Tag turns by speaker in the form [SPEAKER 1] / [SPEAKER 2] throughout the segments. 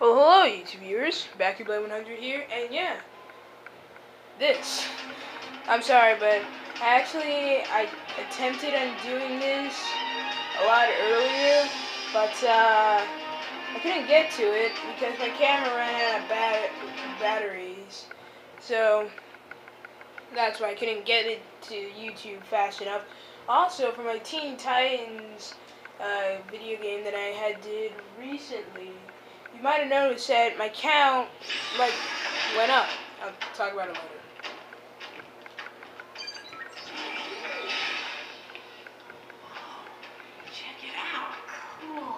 [SPEAKER 1] Well, hello YouTube viewers, BackyBlade100 here, and yeah, I'm sorry, but I attempted on doing this a lot earlier, but I couldn't get to it because my camera ran out of batteries, so that's why I couldn't get it to YouTube fast enough. Also, for my Teen Titans video game that I did recently, you might have noticed that my count went up. I'll talk about it later.
[SPEAKER 2] Check it out. Cool.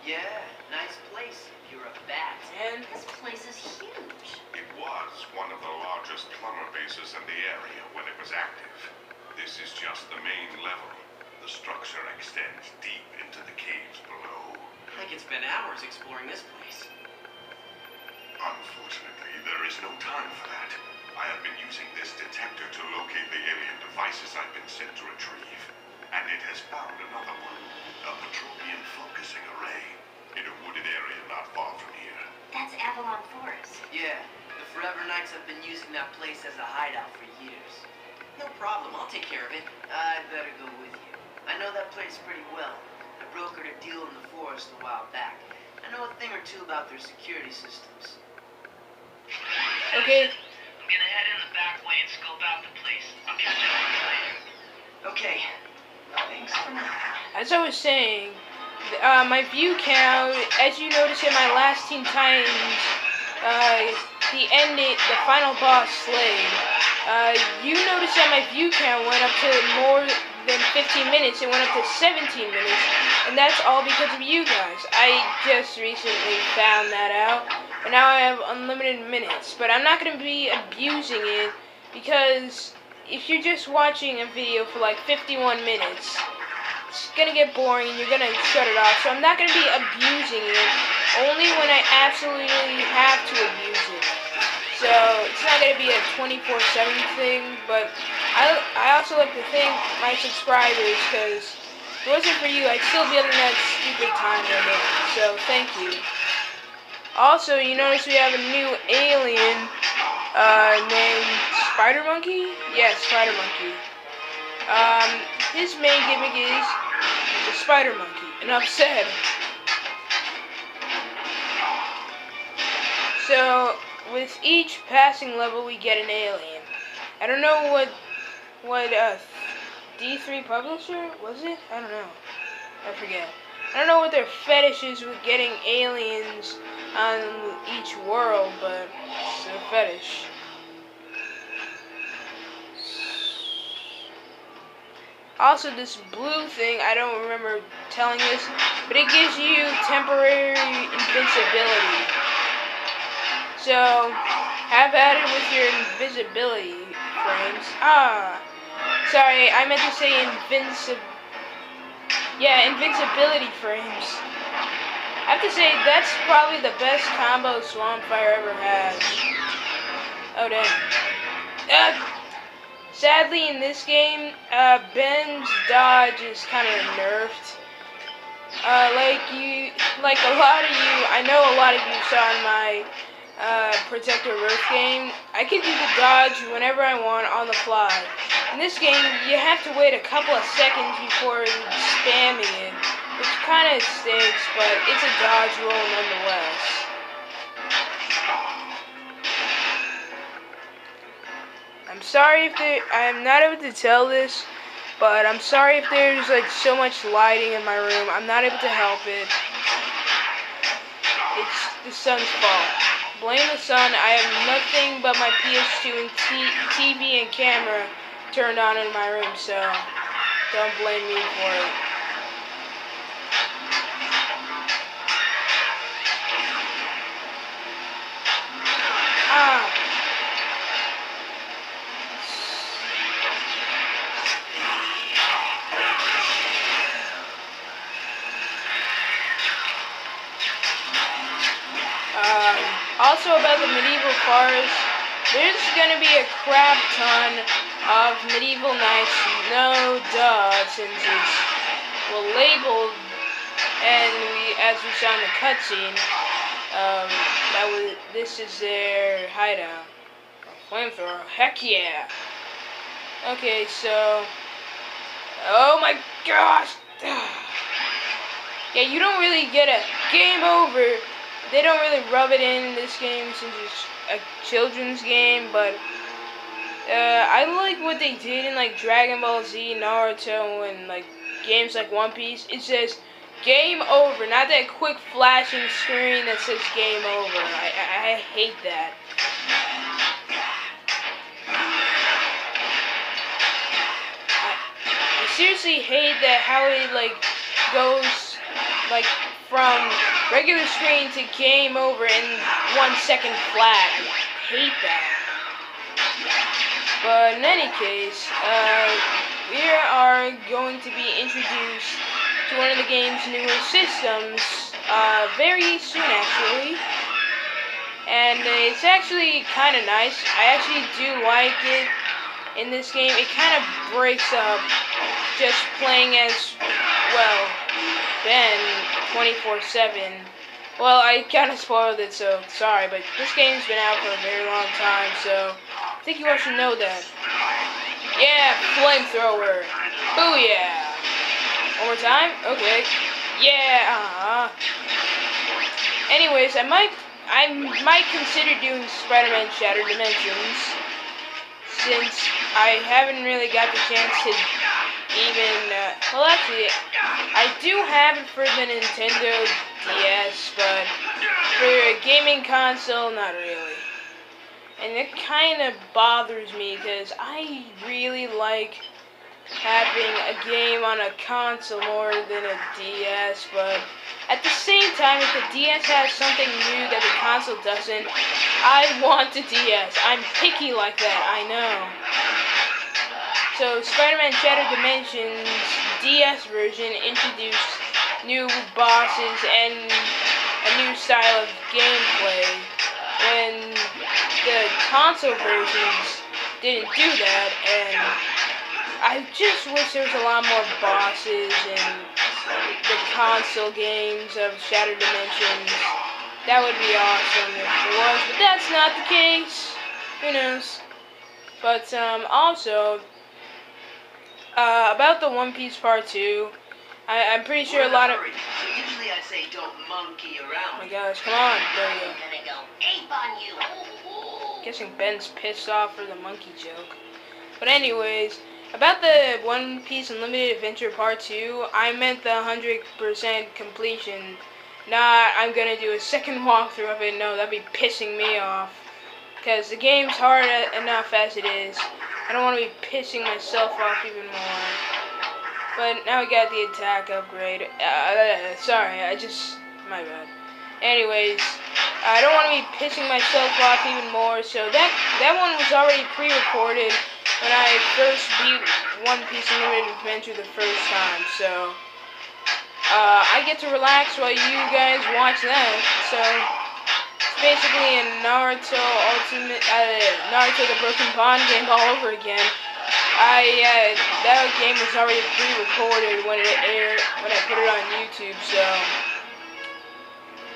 [SPEAKER 2] Yeah, nice place if you're a bat.
[SPEAKER 1] And
[SPEAKER 3] This place is huge.
[SPEAKER 4] It was one of the largest plumber bases in the area when it was active. This is just the main level. The structure extends deep into the caves below.
[SPEAKER 2] I could spend hours exploring this place.
[SPEAKER 4] Unfortunately, there is no time for that. I have been using this detector to locate the alien devices I've been sent to retrieve. And it has found another one. A Petroleum focusing array. In a wooded area not far from here.
[SPEAKER 3] That's Avalon Forest.
[SPEAKER 2] Yeah, the Forever Knights have been using that place as a hideout for years. No problem, I'll take care of it. I'd better go with you. I know that place pretty well. I brokered a deal in the forest a while back. I know a thing or two about their security systems.
[SPEAKER 1] okay,
[SPEAKER 5] I'm gonna head in the back way and scope out the place. I'll catch up with you later.
[SPEAKER 2] Okay, thanks for now.
[SPEAKER 1] as I was saying, my view count, as you noticed in my last Teen Titans, the final boss Slade, you noticed that my view count went up to more than 15 minutes. It went up to 17 minutes, and that's all because of you guys. I just recently found that out, and now I have unlimited minutes, but I'm not going to be abusing it, because if you're just watching a video for like 51 minutes, it's going to get boring and you're going to shut it off. So I'm not going to be abusing it, only when I absolutely have to abuse it. So it's not going to be a 24/7 thing, but I also like to thank my subscribers, because if it wasn't for you, I'd still be under that stupid time limit. So thank you. Also, you notice we have a new alien named Spider Monkey? Yes, Spider Monkey. His main gimmick is the Spider Monkey. Enough said. So, with each passing level, we get an alien. I don't know what D3 Publisher, was it? I don't know. I forget. I don't know what their fetish is with getting aliens on each world, but it's a fetish. Also, this blue thing, I don't remember telling this, but it gives you temporary invincibility. So, have at it with your invisibility frames. Sorry, I meant to say invincibility frames. I have to say, that's probably the best combo Swampfire ever has. Oh, damn. Sadly, in this game, Ben's dodge is kind of nerfed. Like a lot of you, I know a lot of you saw in my Protector Earth game, I can do the dodge whenever I want on the fly. In this game, you have to wait a couple of seconds before spamming it, which kind of stinks, but it's a dodge roll nonetheless. I'm sorry if I'm not able to tell this, but I'm sorry if there's like so much lighting in my room. I'm not able to help it. It's the sun's fault. Blame the sun. I have nothing but my PS2 and TV and camera turned on in my room, so don't blame me for it. Also about the medieval forest, there's gonna be a crap ton of medieval knights, no duh, since it's labeled, and as we saw in the cutscene, this is their hideout. Flamethrower, heck yeah. Okay, so, oh my gosh. Yeah, you don't really get a game over. They don't really rub it in this game since it's a children's game, but I like what they did in like Dragon Ball Z, Naruto, and like games like One Piece. It says game over, not that quick flashing screen that says game over. I hate that. I seriously hate that how it like goes like from regular screen to game over in 1 second flat. I hate that. But in any case, we are going to be introduced to one of the game's newer systems very soon, actually. And it's actually kind of nice. I actually do like it in this game. It kind of breaks up just playing as, well, Ben 24/7. Well, I kind of spoiled it, so sorry, but this game's been out for a very long time, so I think you all should know that. Yeah, flamethrower. Booyah. One more time? Okay. Yeah. Anyways, I might consider doing Spider-Man Shattered Dimensions, since I haven't really got the chance to even, well actually, I do have it for the Nintendo DS, but for a gaming console, not really. And it kind of bothers me, because I really like having a game on a console more than a DS, but at the same time, if the DS has something new that the console doesn't, I want the DS. I'm picky like that, I know. So, Spider-Man Shattered Dimensions DS version introduced new bosses and a new style of gameplay, when the console versions didn't do that, and I just wish there was a lot more bosses in the console games of Shattered Dimensions. That would be awesome if there was, but that's not the case. Who knows? But, also, about the One Piece Part 2, I'm pretty sure a lot of...
[SPEAKER 2] So usually I say don't monkey around.
[SPEAKER 1] Oh my gosh, come on, there you go.
[SPEAKER 3] I'm gonna go ape on you.
[SPEAKER 1] Guessing Ben's pissed off for the monkey joke. But anyways, about the One Piece Unlimited Adventure Part 2, I meant the 100% completion. Not, I'm gonna do a second walkthrough of it. No, that'd be pissing me off. Because the game's hard enough as it is. I don't want to be pissing myself off even more. But now we got the attack upgrade. Sorry, my bad. Anyways, I don't want to be pissing myself off even more. So that one was already pre-recorded when I first beat One Piece Unlimited Adventure the first time. So I get to relax while you guys watch that. So it's basically a Naruto Naruto the Broken Bond game all over again. That game was already pre-recorded when it aired, when I put it on YouTube, so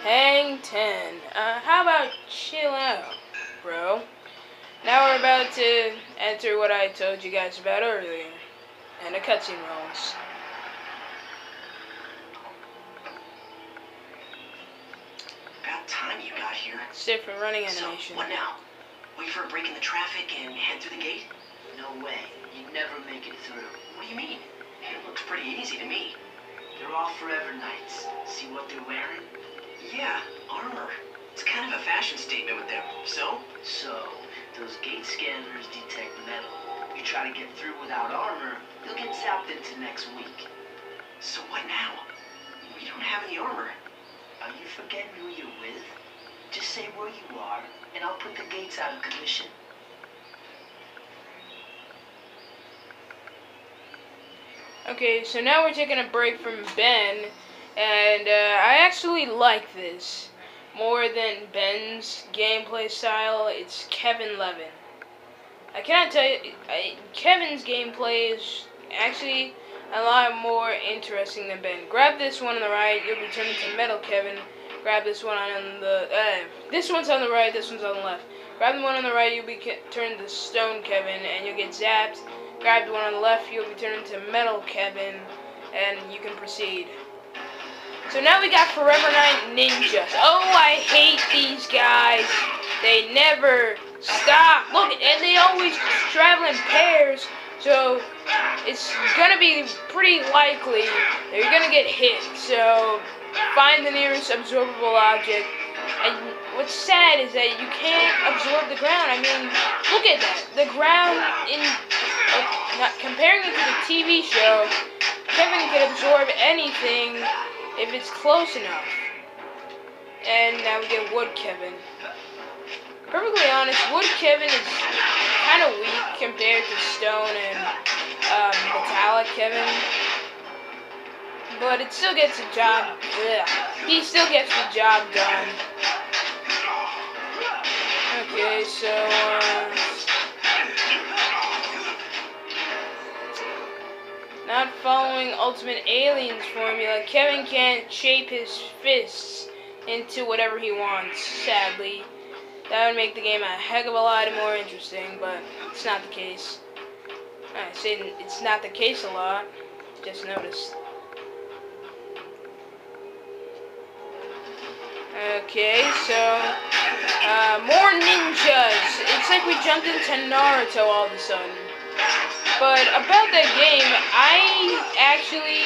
[SPEAKER 1] hang 10. How about chill out, bro? Now we're about to enter what I told you guys about earlier, and the cutscene rolls.
[SPEAKER 2] About time you got here.
[SPEAKER 1] It's different running animation.
[SPEAKER 2] So, what now? Wait for a break in the traffic and head through the gate? No way. You'd never make it through. What do you mean? It looks pretty easy to me. They're all Forever Knights. See what they're wearing? Yeah, armor. It's kind of a fashion statement with them. So, those gate scanners detect metal. You try to get through without armor, you'll get zapped into next week. So what now? We don't have any armor. Are you forgetting who you're with? Just say where you are, and I'll put the gates out of commission.
[SPEAKER 1] Okay, so now we're taking a break from Ben, and I actually like this more than Ben's gameplay style. It's Kevin Levin. I cannot tell you, Kevin's gameplay is actually a lot more interesting than Ben. Grab this one on the right, you'll be turned into Metal Kevin. grab this one on the, this one's on the right, this one's on the left. Grab the one on the right, you'll be turned to Stone Kevin, and you'll get zapped. Grab the one on the left, you'll be turned into Metal Kevin, and you can proceed. So now we got Forever Knight Ninjas. Oh, I hate these guys. They never stop. Look, and they always travel in pairs, so it's gonna be pretty likely that you're gonna get hit. So find the nearest absorbable object. And what's sad is that you can't absorb the ground. I mean, look at that. The ground in comparing it to the TV show, Kevin can absorb anything if it's close enough. And now we get Wood Kevin. Perfectly honest, Wood Kevin is kind of weak compared to Stone and Metallic Kevin. But it still gets the job. He still gets the job done. Okay, so not following Ultimate Alien's formula, Kevin can't shape his fists into whatever he wants, sadly. That would make the game a heck of a lot more interesting, but it's not the case. I say it's not the case a lot, just noticed. Okay, so more ninjas. It's like we jumped into Naruto all of a sudden. But about that game, I actually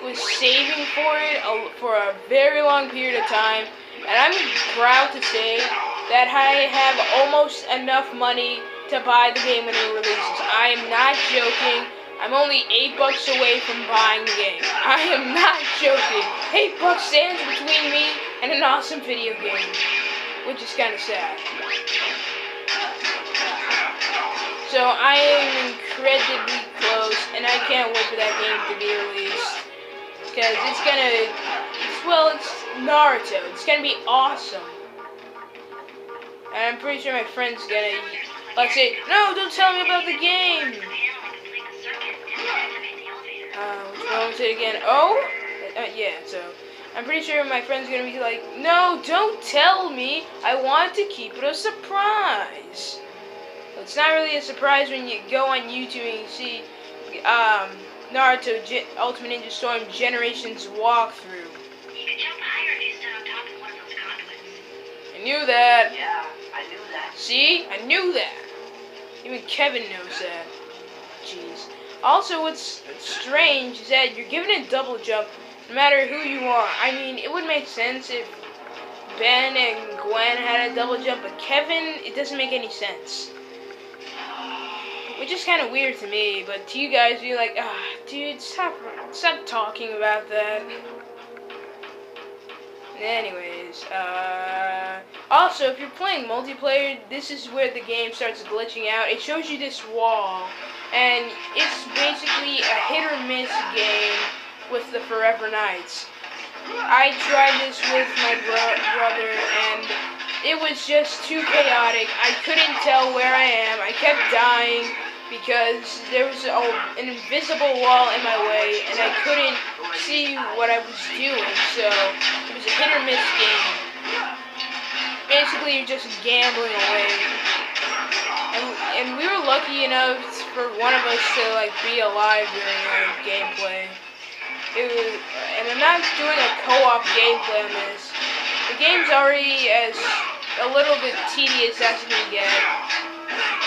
[SPEAKER 1] was saving for it for a very long period of time, and I'm proud to say that I have almost enough money to buy the game when it releases. I am not joking. I'm only $8 away from buying the game. I am not joking. $8 stands between me and an awesome video game, which is kind of sad. So I am incredibly close, and I can't wait for that game to be released, because it's Naruto. It's gonna be awesome. And I'm pretty sure my friend's gonna, like, say, no, don't tell me about the game. Which one was it again? Oh? Yeah, so I'm pretty sure my friend's gonna be like, no, don't tell me. I want to keep it a surprise. Well, it's not really a surprise when you go on YouTube and you see Naruto Ultimate Ninja Storm Generations walkthrough.
[SPEAKER 3] You could jump higher if you stood on top of one of those conduits.
[SPEAKER 1] I knew that.
[SPEAKER 2] Yeah, I knew that.
[SPEAKER 1] See? I knew that. Even Kevin knows that. Jeez. Also, what's strange is that you're given a double jump no matter who you are. I mean, it would make sense if Ben and Gwen had a double jump, but Kevin, it doesn't make any sense. Which is kind of weird to me, but to you guys, you're like, dude, stop talking about that. Anyways, also, if you're playing multiplayer, this is where the game starts glitching out. It shows you this wall, and it's basically a hit or miss game with the Forever Knights. I tried this with my brother, and it was just too chaotic. I couldn't tell where I am. I kept dying because there was an invisible wall in my way, and I couldn't see what I was doing, so it was a hit or miss game. Basically, you're just gambling away. And we were lucky enough for one of us to like be alive during our gameplay. And I'm not doing a co-op gameplay on this. The game's already as a little bit tedious as you can get.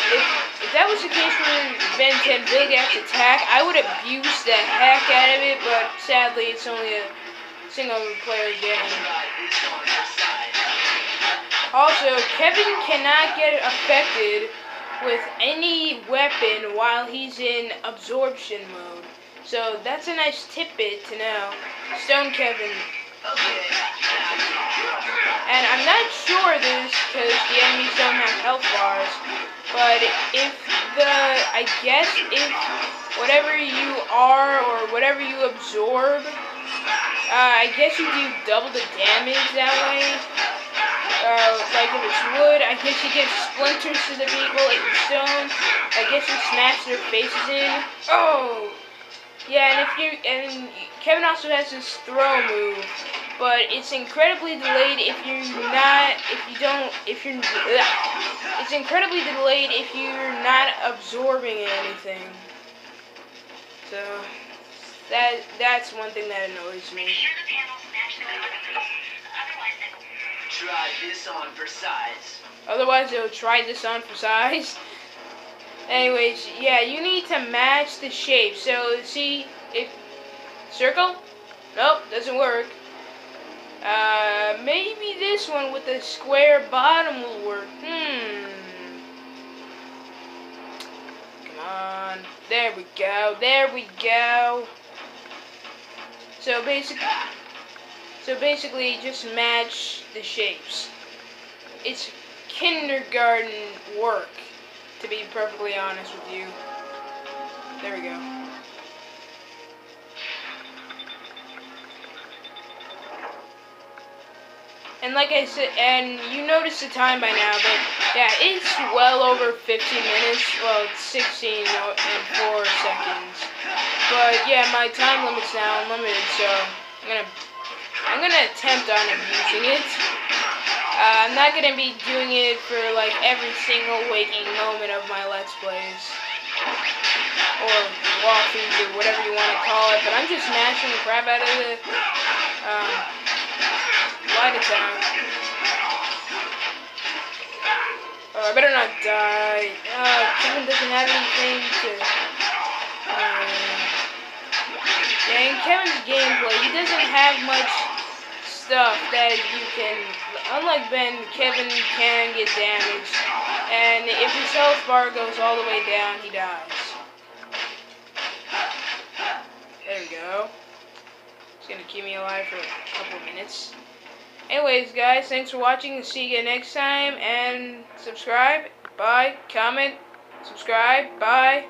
[SPEAKER 1] If that was the case for Ben 10 Vilgax Attack, I would abuse the heck out of it, but sadly it's only a single player game. Also, Kevin cannot get affected with any weapon while he's in absorption mode. So that's a nice tidbit to know. Stone Kevin. And I'm not sure this because the enemies don't have health bars, but I guess if whatever you are or whatever you absorb, I guess you do double the damage that way. Like if it's wood, I guess you give splinters to the people. If it's stone, I guess you smash their faces in. Oh! Yeah, and Kevin also has this throw move, but it's incredibly delayed if it's incredibly delayed if you're not absorbing anything. So that's one thing that annoys me.
[SPEAKER 3] Make sure the panels match the carpet. Otherwise,
[SPEAKER 2] Try this on for size.
[SPEAKER 1] Otherwise, they'll try this on for size. Anyways, yeah, you need to match the shape. So, see, if circle? Nope, doesn't work. Maybe this one with the square bottom will work. Come on. There we go. There we go. So basically, just match the shapes. It's kindergarten work, to be perfectly honest with you. There we go. And like I said, and you notice the time by now, but yeah, it's well over 15 minutes. Well, it's 16 and 4 seconds. But yeah, my time limit's now unlimited, so I'm gonna attempt on abusing it. I'm not gonna be doing it for like every single waking moment of my Let's Plays or walkthroughs or whatever you want to call it. But I'm just mashing the crap out of the light attack. Oh, I better not die. Kevin doesn't have anything to. Yeah, in Kevin's gameplay, he doesn't have much stuff that you can. Unlike Ben, Kevin can get damaged, and if his health bar goes all the way down, he dies. There we go. It's gonna keep me alive for a couple minutes. Anyways, guys, thanks for watching, and see you again next time, and subscribe, bye, comment, subscribe, bye.